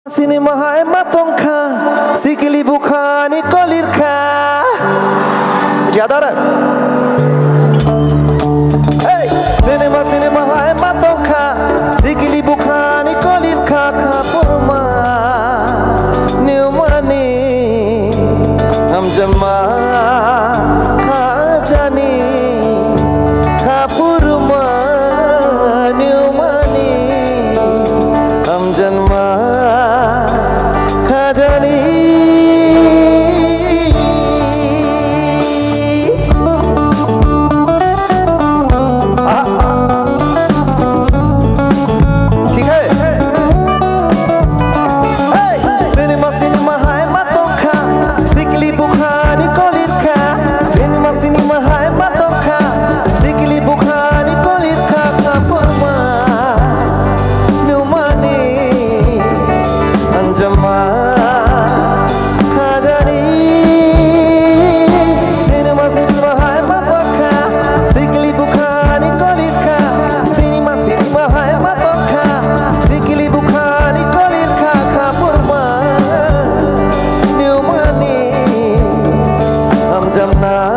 Sini mahai matongka, sikili bukhani kolirka. Jadara. Hey, sini mahai matongka, sikili bukhani kolirka kapurma. Niumani, amjama kajani kapurma. Niumani, amjama. Jamna